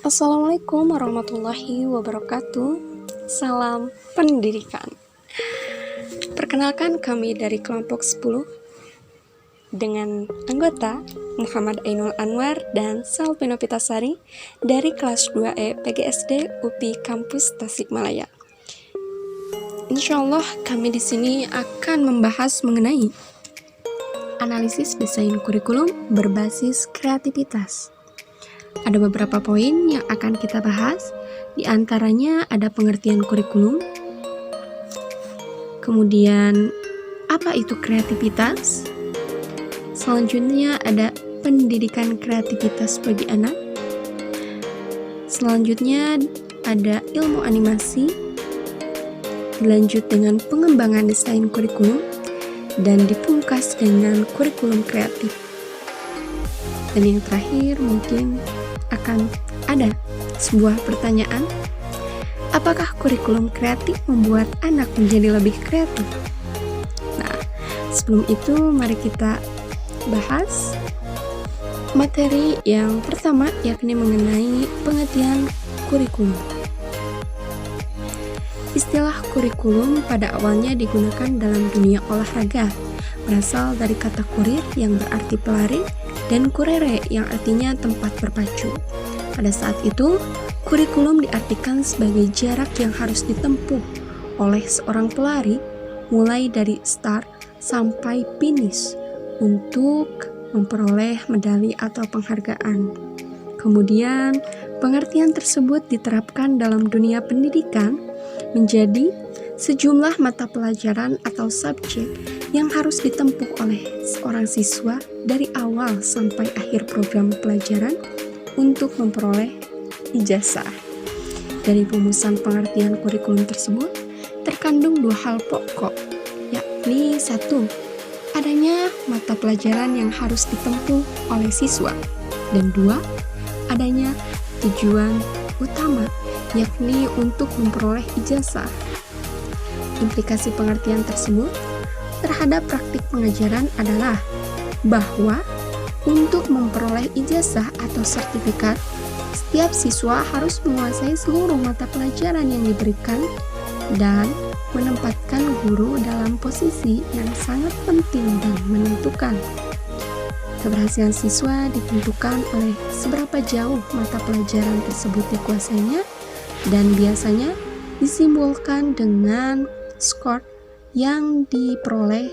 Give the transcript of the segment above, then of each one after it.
Assalamualaikum warahmatullahi wabarakatuh. Salam pendidikan. Perkenalkan, kami dari kelompok 10 dengan anggota Muhammad Ainul Anwar dan Salvino Pitasari dari kelas 2E PGSD UPI Kampus Tasikmalaya. Insyaallah kami di sini akan membahas mengenai analisis desain kurikulum berbasis kreativitas. Ada beberapa poin yang akan kita bahas, di antaranya ada pengertian kurikulum, kemudian apa itu kreativitas, selanjutnya ada pendidikan kreativitas bagi anak, selanjutnya ada ilmu animasi, dilanjut dengan pengembangan desain kurikulum, dan dipungkas dengan kurikulum kreatif. Dan yang terakhir mungkin akan ada sebuah pertanyaan, apakah kurikulum kreatif membuat anak menjadi lebih kreatif? Nah, sebelum itu mari kita bahas materi yang pertama, yakni mengenai pengertian kurikulum. Istilah kurikulum pada awalnya digunakan dalam dunia olahraga, berasal dari kata kurir yang berarti pelari dan kurere yang artinya tempat berpacu. Pada saat itu, kurikulum diartikan sebagai jarak yang harus ditempuh oleh seorang pelari mulai dari start sampai finish untuk memperoleh medali atau penghargaan. Kemudian, pengertian tersebut diterapkan dalam dunia pendidikan menjadi sejumlah mata pelajaran atau subjek yang harus ditempuh oleh seorang siswa dari awal sampai akhir program pelajaran untuk memperoleh ijazah. Dari rumusan pengertian kurikulum tersebut terkandung dua hal pokok, yakni satu, adanya mata pelajaran yang harus ditempuh oleh siswa, dan dua, adanya tujuan utama, yakni untuk memperoleh ijazah. Implikasi pengertian tersebut terhadap praktik pengajaran adalah bahwa untuk memperoleh ijazah atau sertifikat, setiap siswa harus menguasai seluruh mata pelajaran yang diberikan dan menempatkan guru dalam posisi yang sangat penting dan menentukan. Keberhasilan siswa ditentukan oleh seberapa jauh mata pelajaran tersebut dikuasainya dan biasanya disimbolkan dengan skor yang diperoleh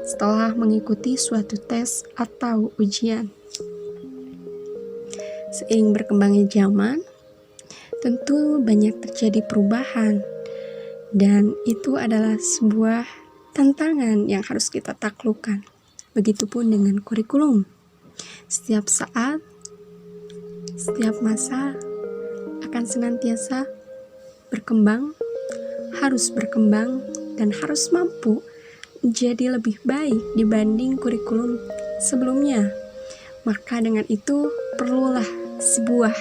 setelah mengikuti suatu tes atau ujian. Seiring berkembangnya zaman, tentu banyak terjadi perubahan, dan itu adalah sebuah tantangan yang harus kita taklukkan. Begitupun dengan kurikulum. Setiap saat, setiap masa akan senantiasa berkembang, harus berkembang, dan harus mampu menjadi lebih baik dibanding kurikulum sebelumnya. Maka dengan itu perlulah sebuah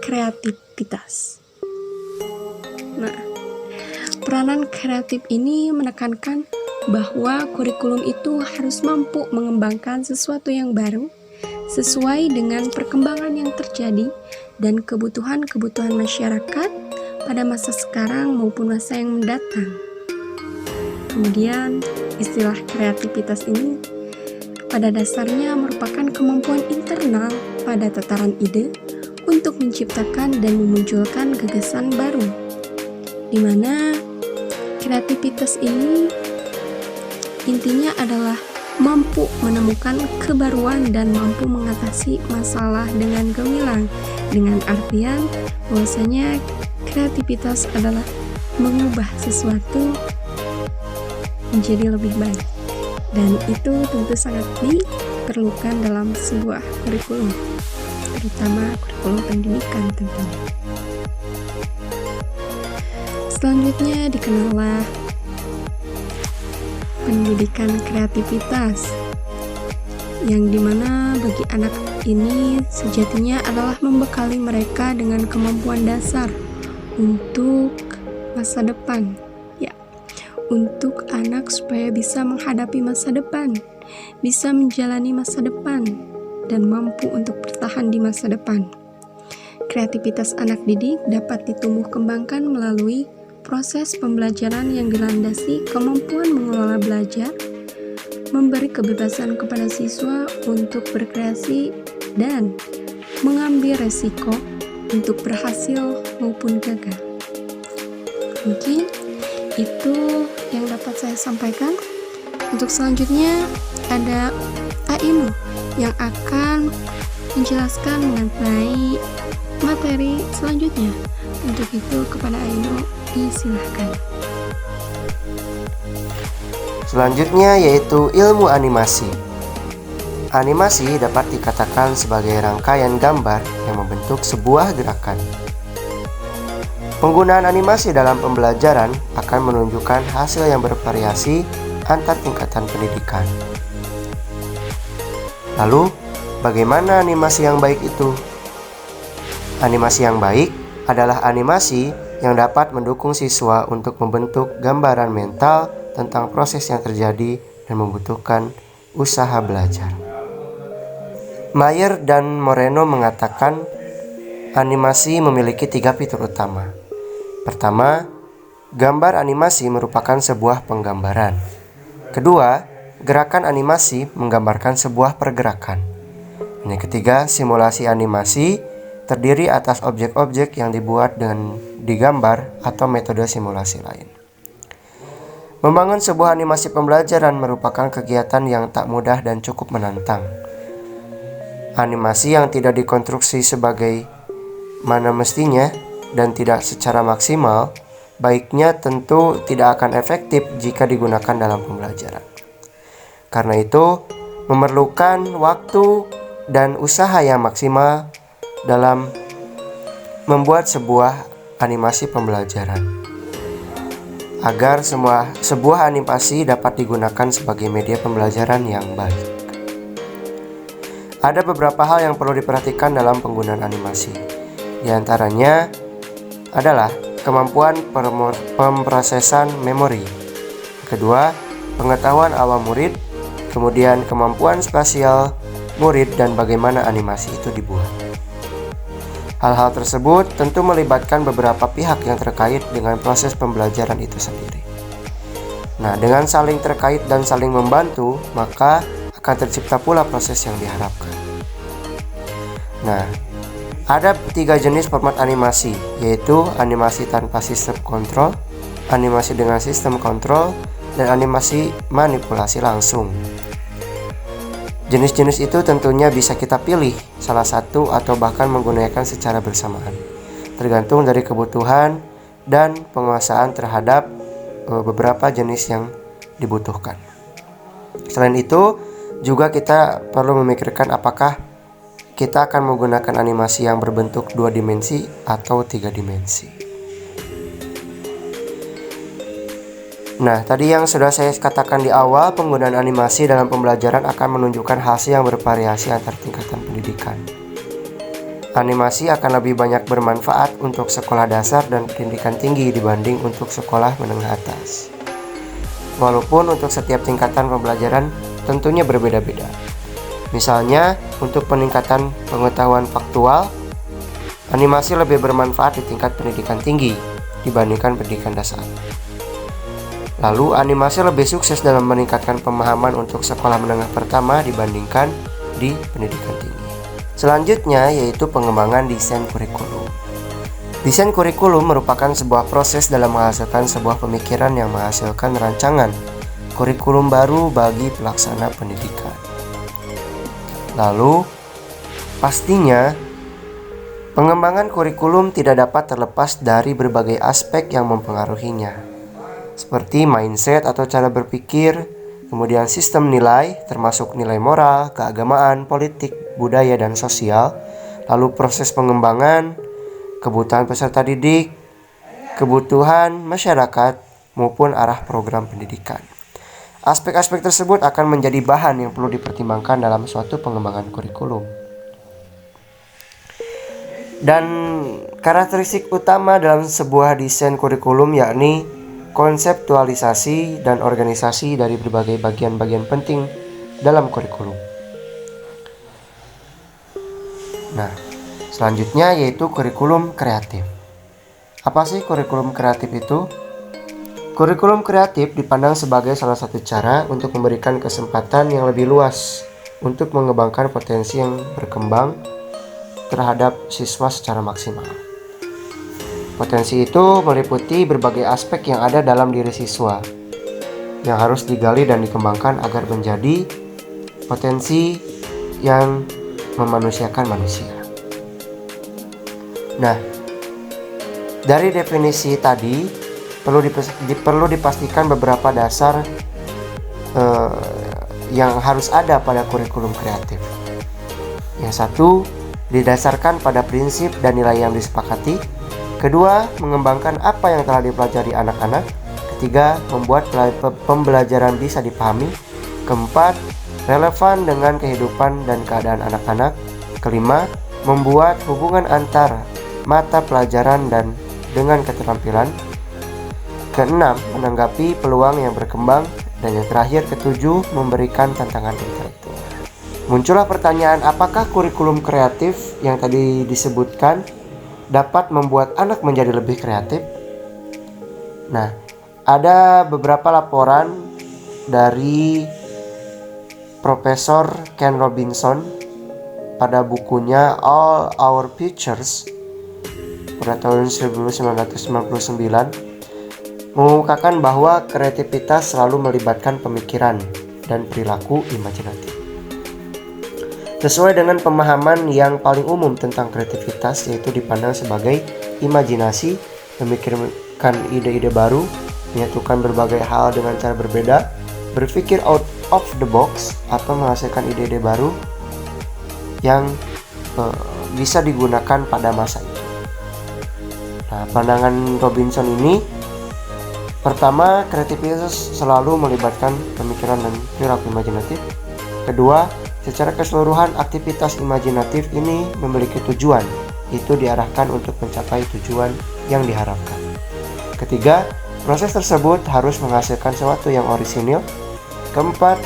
kreativitas. Nah, peranan kreatif ini menekankan bahwa kurikulum itu harus mampu mengembangkan sesuatu yang baru sesuai dengan perkembangan yang terjadi dan kebutuhan-kebutuhan masyarakat pada masa sekarang maupun masa yang mendatang. Kemudian, istilah kreativitas ini pada dasarnya merupakan kemampuan internal pada tataran ide untuk menciptakan dan memunculkan gagasan baru, di mana kreativitas ini intinya adalah mampu menemukan kebaruan dan mampu mengatasi masalah dengan gemilang, dengan artian bahwasanya kreativitas adalah mengubah sesuatu menjadi lebih baik, dan itu tentu sangat diperlukan dalam sebuah kurikulum, terutama kurikulum pendidikan tentunya. Selanjutnya dikenallah pendidikan kreativitas, yang dimana bagi anak ini sejatinya adalah membekali mereka dengan kemampuan dasar untuk masa depan, untuk anak supaya bisa menghadapi masa depan, bisa menjalani masa depan, dan mampu untuk bertahan di masa depan. Kreativitas anak didik dapat ditumbuh kembangkan melalui proses pembelajaran yang dilandasi kemampuan mengelola belajar, memberi kebebasan kepada siswa untuk berkreasi, dan mengambil resiko untuk berhasil maupun gagal. Mungkin itu yang dapat saya sampaikan. Untuk selanjutnya ada Aimu yang akan menjelaskan mengenai materi selanjutnya. Untuk itu kepada Aimu disilahkan. Selanjutnya yaitu ilmu animasi. Animasi dapat dikatakan sebagai rangkaian gambar yang membentuk sebuah gerakan. Penggunaan animasi dalam pembelajaran akan menunjukkan hasil yang bervariasi antar tingkatan pendidikan. Lalu, bagaimana animasi yang baik itu? Animasi yang baik adalah animasi yang dapat mendukung siswa untuk membentuk gambaran mental tentang proses yang terjadi dan membutuhkan usaha belajar. Mayer dan Moreno mengatakan animasi memiliki 3 fitur utama. Pertama, gambar animasi merupakan sebuah penggambaran. Kedua, gerakan animasi menggambarkan sebuah pergerakan. Yang ketiga, simulasi animasi terdiri atas objek-objek yang dibuat dengan digambar atau metode simulasi lain. Membangun sebuah animasi pembelajaran merupakan kegiatan yang tak mudah dan cukup menantang. Animasi yang tidak dikonstruksi sebagai mana mestinya dan tidak secara maksimal, baiknya tentu tidak akan efektif jika digunakan dalam pembelajaran. Karena itu, memerlukan waktu dan usaha yang maksimal dalam membuat sebuah animasi pembelajaran, agar sebuah animasi dapat digunakan sebagai media pembelajaran yang baik. Ada beberapa hal yang perlu diperhatikan dalam penggunaan animasi. Di antaranya adalah kemampuan pemrosesan memori. Kedua, pengetahuan awam murid. Kemudian kemampuan spasial murid dan bagaimana animasi itu dibuat. Hal-hal tersebut tentu melibatkan beberapa pihak yang terkait dengan proses pembelajaran itu sendiri. Nah, dengan saling terkait dan saling membantu, maka akan tercipta pula proses yang diharapkan. Nah, ada 3 jenis format animasi, yaitu animasi tanpa sistem kontrol, animasi dengan sistem kontrol, dan animasi manipulasi langsung. Jenis-jenis itu tentunya bisa kita pilih salah satu atau bahkan menggunakan secara bersamaan, tergantung dari kebutuhan dan penguasaan terhadap beberapa jenis yang dibutuhkan. Selain itu, juga kita perlu memikirkan apakah kita akan menggunakan animasi yang berbentuk 2 dimensi atau 3 dimensi. Nah, tadi yang sudah saya katakan di awal, penggunaan animasi dalam pembelajaran akan menunjukkan hasil yang bervariasi antar tingkatan pendidikan. Animasi akan lebih banyak bermanfaat untuk sekolah dasar dan pendidikan tinggi dibanding untuk sekolah menengah atas. Walaupun untuk setiap tingkatan pembelajaran tentunya berbeda-beda. Misalnya, untuk peningkatan pengetahuan faktual, animasi lebih bermanfaat di tingkat pendidikan tinggi dibandingkan pendidikan dasar. Lalu, animasi lebih sukses dalam meningkatkan pemahaman untuk sekolah menengah pertama dibandingkan di pendidikan tinggi. Selanjutnya yaitu pengembangan desain kurikulum. Desain kurikulum merupakan sebuah proses dalam menghasilkan sebuah pemikiran yang menghasilkan rancangan kurikulum baru bagi pelaksana pendidikan. Lalu, pastinya pengembangan kurikulum tidak dapat terlepas dari berbagai aspek yang mempengaruhinya, seperti mindset atau cara berpikir, kemudian sistem nilai termasuk nilai moral, keagamaan, politik, budaya, dan sosial, lalu proses pengembangan, kebutuhan peserta didik, kebutuhan masyarakat, maupun arah program pendidikan. Aspek-aspek tersebut akan menjadi bahan yang perlu dipertimbangkan dalam suatu pengembangan kurikulum. Dan karakteristik utama dalam sebuah desain kurikulum yakni konseptualisasi dan organisasi dari berbagai bagian-bagian penting dalam kurikulum. Nah, Selanjutnya yaitu kurikulum kreatif. Apa sih kurikulum kreatif itu? Kurikulum kreatif dipandang sebagai salah satu cara untuk memberikan kesempatan yang lebih luas untuk mengembangkan potensi yang berkembang terhadap siswa secara maksimal. Potensi itu meliputi berbagai aspek yang ada dalam diri siswa yang harus digali dan dikembangkan agar menjadi potensi yang memanusiakan manusia. Nah, dari definisi tadi perlu dipastikan beberapa dasar yang harus ada pada kurikulum kreatif. Yang satu, didasarkan pada prinsip dan nilai yang disepakati. Kedua, mengembangkan apa yang telah dipelajari anak-anak. Ketiga, membuat pembelajaran bisa dipahami. Keempat, relevan dengan kehidupan dan keadaan anak-anak. Kelima, membuat hubungan antar mata pelajaran dan dengan keterampilan. Keenam, menanggapi peluang yang berkembang. Dan yang terakhir, ketujuh, memberikan tantangan intelektual. Muncullah pertanyaan, apakah kurikulum kreatif yang tadi disebutkan dapat membuat anak menjadi lebih kreatif? Nah, ada beberapa laporan dari Profesor Ken Robinson pada bukunya All Our Futures pada tahun 1999 mengungkapkan bahwa kreativitas selalu melibatkan pemikiran dan perilaku imajinatif. Sesuai dengan pemahaman yang paling umum tentang kreativitas, yaitu dipandang sebagai imajinasi, memikirkan ide-ide baru, menyatukan berbagai hal dengan cara berbeda, berpikir out of the box, atau menghasilkan ide-ide baru yang bisa digunakan pada masa itu. Nah, pandangan Robinson ini, pertama, kreativitas selalu melibatkan pemikiran dan perilaku imajinatif. Kedua, secara keseluruhan aktivitas imajinatif ini memiliki tujuan, itu diarahkan untuk mencapai tujuan yang diharapkan. Ketiga, proses tersebut harus menghasilkan sesuatu yang orisinil. Keempat,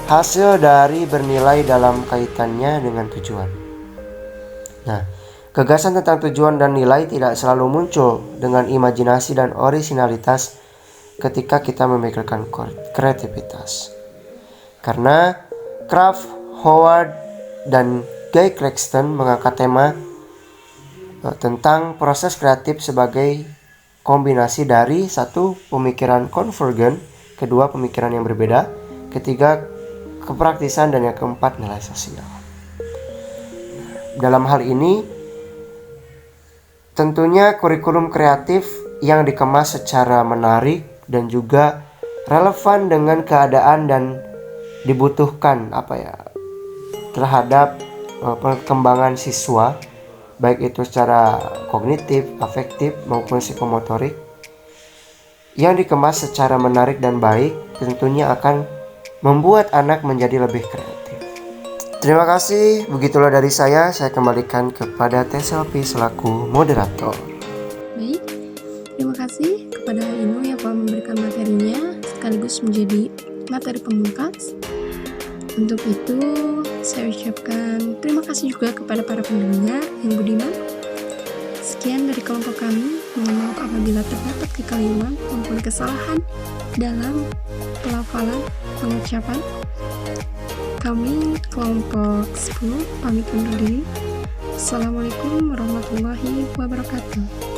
hasil dari bernilai dalam kaitannya dengan tujuan. Nah, gagasan tentang tujuan dan nilai tidak selalu muncul dengan imajinasi dan orisinalitas ketika kita memikirkan kreativitas. Karena Kraft, Howard, dan Guy Claxton mengangkat tema tentang proses kreatif sebagai kombinasi dari satu, pemikiran konvergen, kedua, pemikiran yang berbeda, ketiga, kepraktisan, dan yang keempat, nilai sosial. Dalam hal ini, tentunya kurikulum kreatif yang dikemas secara menarik dan juga relevan dengan keadaan dan dibutuhkan terhadap perkembangan siswa, baik itu secara kognitif, afektif maupun psikomotorik, yang dikemas secara menarik dan baik tentunya akan membuat anak menjadi lebih kreatif. Terima kasih, begitulah dari saya kembalikan kepada Teh Selfie selaku moderator. Baik, terima kasih kepada Inu yang telah memberikan materinya sekaligus menjadi materi pemungkas. Untuk itu, saya ucapkan terima kasih juga kepada para pendengar yang budiman. Sekian dari kelompok kami, mohon maaf apabila terdapat kekeliruan maupun kesalahan dalam pelafalan pengucapan. Kami kelompok 10 pamit undur diri. Assalamualaikum warahmatullahi wabarakatuh.